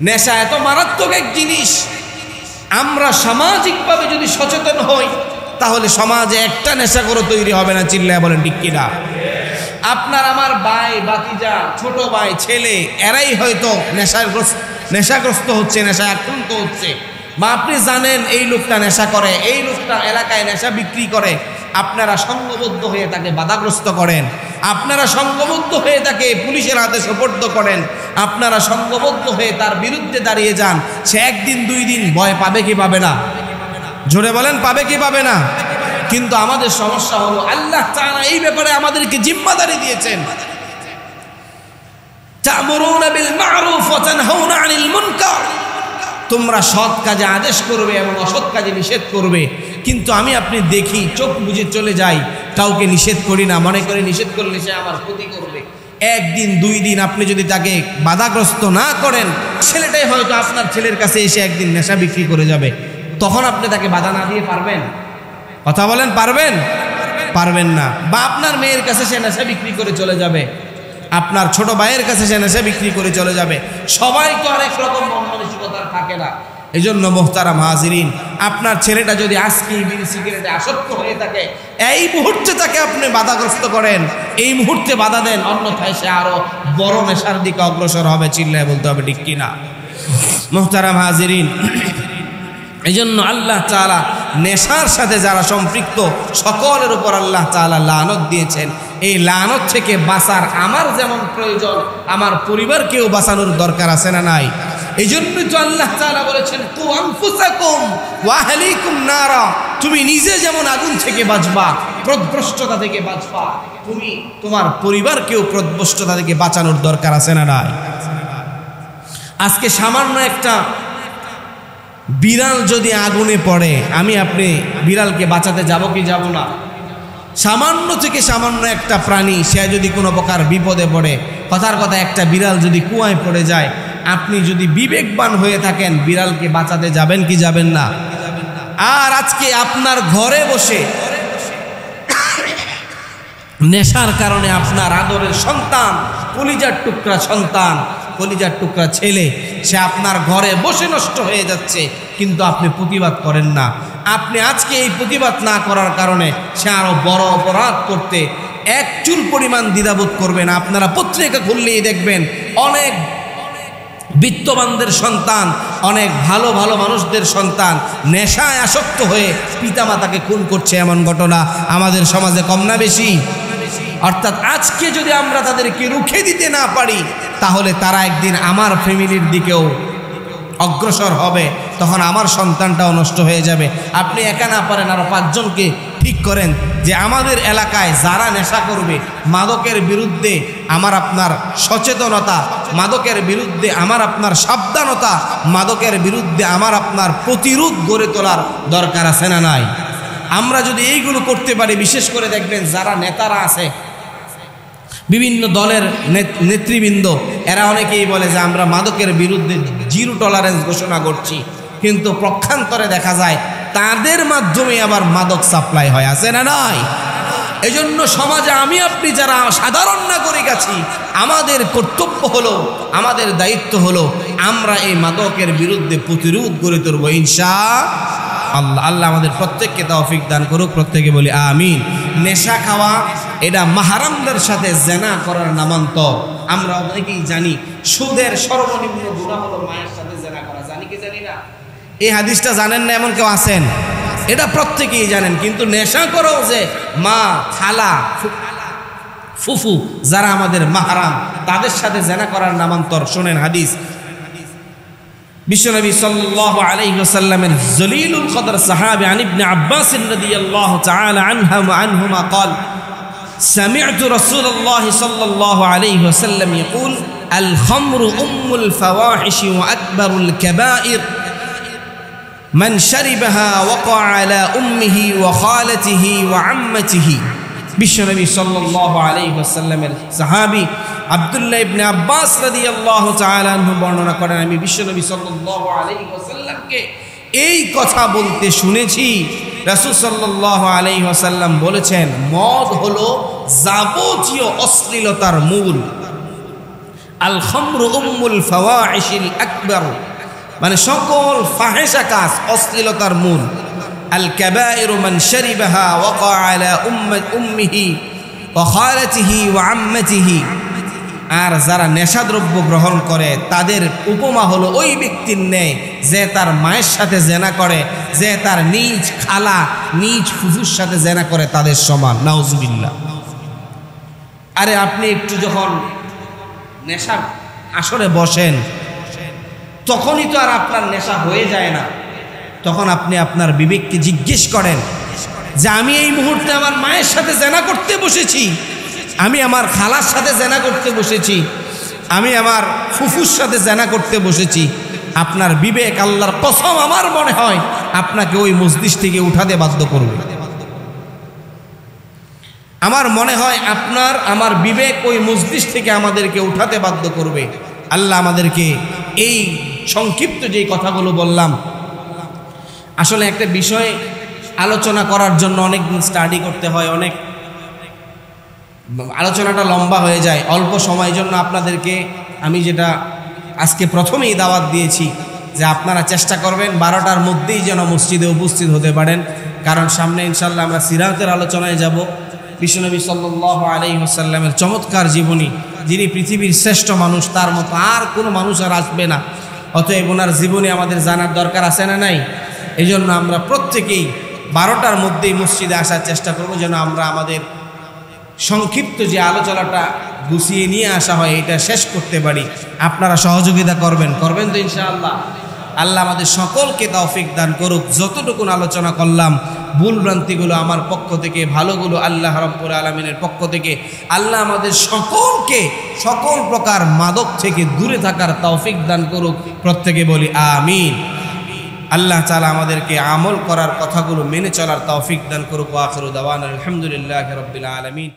নেশা এত মারাত্মক এক জিনিস, আমরা সামাজিকভাবে যদি সচেতন হই তাহলে সমাজে একটা নেশাখোর তৈরি হবে না। চিল্লায় বলেন ঠিক কিনা? আপনার আমার ভাই ভাতিজা, ছোট ভাই, ছেলে, এরাই হয়তো নেশাগ্রস্ত হচ্ছে, নেশায় আক্রান্ত হচ্ছে, বা আপনি জানেন এই লোকটা নেশা করে, এই লোকটা এলাকায় নেশা বিক্রি করে, আপনারা সংঘবদ্ধ হয়ে তাকে বাধাগ্রস্ত করেন, আপনারা সংঘবদ্ধ হয়ে তাকে পুলিশের হাতে সোপর্দ করেন, আপনারা সংঘবদ্ধ হয়ে তার বিরুদ্ধে দাঁড়িয়ে যান। সে একদিন দুই দিন ভয় পাবে কি পাবে না? জোরে বলেন, পাবে কি পাবে না? কিন্তু আমাদের সমস্যা হলো আল্লাহ তাআলা এই ব্যাপারে আমাদেরকে জিম্মাদারি দিয়েছেন, তা'মুরুনা বিল মা'রুফ ওয়া তানহাউনা আনিল মুনকার, তোমরা সৎ কাজে আদেশ করবে এবং অসৎ কাজে নিষেধ করবে। কিন্তু আমি আপনি দেখি চোখ বুজে চলে যাই, কাউকে নিষেধ করি না, মনে করে নিষেধ করলে সে আমার ক্ষতি করবে। একদিন দুই দিন আপনি যদি তাকে বাধাগ্রস্ত না করেন, ছেলেটাই হয়তো আপনার ছেলের কাছে এসে একদিন নেশা বিক্রি করে যাবে, তখন আপনি তাকে বাধা না দিয়ে পারবেন? কথা বলেন, পারবেন? পারবেন না। বা আপনার মেয়ের কাছে সে নেশা বিক্রি করে চলে যাবে, আপনার ছোট ভাইয়ের কাছে সে নেশা বিক্রি করে চলে যাবে। সবাই তো অনেক রকম মন মানসিকতার থাকে না। এই জন্য মোহতারাম হাজিরিন, আপনার ছেলেটা যদি আজকে বিড়ি সিগারেটে আসক্ত হয়ে থাকে, এই মুহূর্তে তাকে আপনি বাধাগ্রস্ত করেন, এই মুহূর্তে বাধা দেন, অন্যথায় সে আরো বড় নেশার দিকে অগ্রসর হবে। চিল্লায় বলতে হবে ঠিক কিনা? মোহতারাম হাজিরিন, এই জন্য আল্লাহ তাআলা নেশার সাথে যারা সম্পৃক্ত সকলের উপর আল্লাহ তাআলা লানত দিয়েছেন। এই লানত থেকে বাঁচার আমার যেমন প্রয়োজন, আমার পরিবারকেও বাঁচানোর দরকার আছে না নাই? এই জন্যই তো আল্লাহ তাআলা বলেছেন, কু আনফুসাকুম ওয়া আহলিকুম নারা, তুমি নিজে যেমন আগুন থেকে বাঁচবা, প্রদভ্রষ্টতা থেকে বাঁচবা, তুমি তোমার পরিবারকেও প্রদভ্রষ্টতা থেকে বাঁচানোর দরকার আছে না নাই? আজকে সামান্য একটা বিড়াল যদি আগুনে পড়ে, আমি আপনি বিড়ালকে বাঁচাতে যাব কি যাব না? সামান্য থেকে সামান্য একটা প্রাণী সে যদি কোনো প্রকার বিপদে পড়ে, কথার কথা একটা বিড়াল যদি কুয়ায় পড়ে যায়, আপনি যদি বিবেকবান হয়ে থাকেন বিড়ালকে বাঁচাতে যাবেন কি যাবেন না? আর আজকে আপনার ঘরে বসে নেশার কারণে আপনার আদরের সন্তান, কলিজার টুকরা সন্তান, কলিজার টুকরা ছেলে, সে আপনার ঘরে বসে নষ্ট হয়ে যাচ্ছে, কিন্তু আপনি প্রতিবাদ করেন না। আপনি আজকে এই প্রতিবাদ না করার কারণে সে আরো বড় অপরাধ করতে এক চুল পরিমাণ দ্বিধাবোধ করবে না। আপনারা পত্রিকা খুললেই দেখবেন অনেক বিত্তবানদের সন্তান, অনেক ভালো ভালো মানুষদের সন্তান নেশায় আসক্ত হয়ে পিতামাতাকে খুন করছে। এমন ঘটনা আমাদের সমাজে কম না বেশি? অর্থাৎ আজকে যদি আমরা তাদেরকে রুখে দিতে না পারি, তাহলে তারা একদিন আমার ফ্যামিলির দিকেও অগ্রসর হবে, তখন আমার সন্তানটাও নষ্ট হয়ে যাবে। আপনি একা না পারেন, আরো 5 জনকে ঠিক করেন যে আমাদের এলাকায় যারা নেশা করবে, মাদকের বিরুদ্ধে আমার আপনার সচেতনতা, মাদকের বিরুদ্ধে আমার আপনার সাবধানতা, মাদকের বিরুদ্ধে আমার আপনার প্রতিরোধ গড়ে তোলার দরকার আছে না নাই? আমরা যদি এইগুলো করতে পারি, বিশেষ করে দেখবেন যারা নেতারা আছে, বিভিন্ন দলের নেতৃবৃন্দ, এরা অনেকেই বলে যে আমরা মাদকের বিরুদ্ধে 0 টলারেন্স ঘোষণা করছি, কিন্তু পক্ষান্তরে দেখা যায় তাদের মাধ্যমে আবার মাদক সাপ্লাই হয়, আছে না নাই? এই জন্য সমাজে আমি আপনি যারা সাধারণ নাগরিক আছি, আমাদের কর্তব্য হলো, আমাদের দায়িত্ব হলো, আমরা এই মাদকের বিরুদ্ধে প্রতিরোধ গড়ে তুলব ইনশাআল্লাহ। আল্লাহ আমাদের প্রত্যেককে তৌফিক দান করুক, প্রত্যেকে বলি আমিন। নেশা খাওয়া এটা মাহারামদের সাথে জেনা করার নামান্তর। আমরা অনেকেই জানি সুদের সর্বনিম্ন গুনাহ হলো মায়ের সাথে জেনা করা, জানি কি জানি না? এই হাদিসটা জানেন না এমন কেউ আছেন? এটা প্রত্যেকেই জানেন, কিন্তু নেশা করো যে মা, খালা, ফুফু যারা আমাদের মাহারাম, তাদের সাথে জেনা করার নামান্তর। শোনেন হাদিস, বিশ্বনবী সাল্লাল্লাহু আলাইহি ওয়াসাল্লামের জলিলুল কদর সাহাবী আন ইবনে আব্বাস রাদিয়াল্লাহু তাআলা আনহুমা قال سمعت رسول الله صلى الله عليه وسلم يقول الخمر أم الفواحش وأكبر الكبائر من شربها وقع على أمه وخالته وعمته। বিশ্বনবী সাল্লাল্লাহু আলাইহি ওয়াসাল্লামের সাহাবী আব্দুল্লাহ ইবনে আব্বাস রাদিয়াল্লাহু তাআলা আনহু বর্ণনা করেন, আমি বিশ্বনবী সাল্লাল্লাহু আলাইহি ওয়াসাল্লামকে এই কথা বলতে শুনেছি। রাসূল সাল্লাল্লাহু আলাইহি ওয়াসাল্লাম বলেছেন, মদ হলো যাবতীয় অশ্লীলতার মূল, আল খামরু উম্মুল ফাওয়াহিশিল আকবার, মানে সকল ফাহেশা কাজ অশ্লীলতার মূল। আল কাবাইরু মান শারিবাহা ওয়াকা আলা উম্মিহি ওয়া খালাতিহি ওয়া আম্মাতিহি, আর যারা নেশাদ্রব্য গ্রহণ করে তাদের উপমা হলো ওই ব্যক্তির ন্যায় যে তার মায়ের সাথে জেনা করে, যে তার নিজ খালা নিজ ফুফুর সাথে জেনা করে, তাদের সমান। নাউজুবিল্লাহ। আরে আপনি একটু যখন নেশার আসরে বসেন তখনই তো আর আপনার নেশা হয়ে যায় না, তখন আপনি আপনার বিবেককে জিজ্ঞেস করেন যে আমি এই মুহূর্তে আমার মায়ের সাথে জেনা করতে বসেছি, আমি আমার খালার সাথে জেনা করতে বসেছি, আমি আমার ফুফুর সাথে জেনা করতে বসেছি। আপনার বিবেক, আল্লাহর কসম আমার মনে হয়, আপনাকে ওই মজলিস থেকে উঠাতে বাধ্য করবে। আমার মনে হয় আমার বিবেক ওই মজলিস থেকে আমাদেরকে উঠাতে বাধ্য করবে। আল্লাহ আমাদেরকে এই সংক্ষিপ্ত যেই কথাগুলো বললাম, আসলে একটা বিষয় আলোচনা করার জন্য অনেক দিন স্টাডি করতে হয়, অনেক আলোচনাটা লম্বা হয়ে যায়। অল্প সময়ের জন্য আপনাদেরকে আমি যেটা আজকে প্রথমেই দাওয়াত দিয়েছি যে আপনারা চেষ্টা করবেন 12টার মধ্যেই যেন মসজিদে উপস্থিত হতে পারেন, কারণ সামনে ইনশাল্লাহ আমরা সিরাতের আলোচনায় যাব। বিশ্বনবী সাল্লাল্লাহু আলাইহি ওয়াসাল্লামের চমৎকার জীবনী, যিনি পৃথিবীর শ্রেষ্ঠ মানুষ, তার মতো আর কোনো মানুষ আর আসবে না। অতএব ওনার জীবনী আমাদের জানার দরকার আছে না নাই? এই জন্য আমরা প্রত্যেকেই 12টার মধ্যেই মসজিদে আসার চেষ্টা করব, যেন আমরা আমাদের সংক্ষিপ্ত যে আলোচনাটা গুছিয়ে নিয়ে আসা হয় এটা শেষ করতে পারি। আপনারা সহযোগিতা করবেন তো ইনশাআল্লাহ। আল্লাহ আমাদের সকলকে তৌফিক দান করুক। যতটুকুন আলোচনা করলাম, ভুল ভ্রান্তিগুলো আমার পক্ষ থেকে, ভালোগুলো আল্লাহ রাব্বুল আলামিনের পক্ষ থেকে। আল্লাহ আমাদের সকলকে সকল প্রকার মাদক থেকে দূরে থাকার তৌফিক দান করুক। প্রত্যেকে বলি আমিন। আল্লাহ তাআলা আমাদেরকে আমল করার কথাগুলো মেনে চলার তৌফিক দান করুক। ওয়া আখিরু দাওয়ানা আলহামদুলিল্লাহি রাব্বিল আলামিন।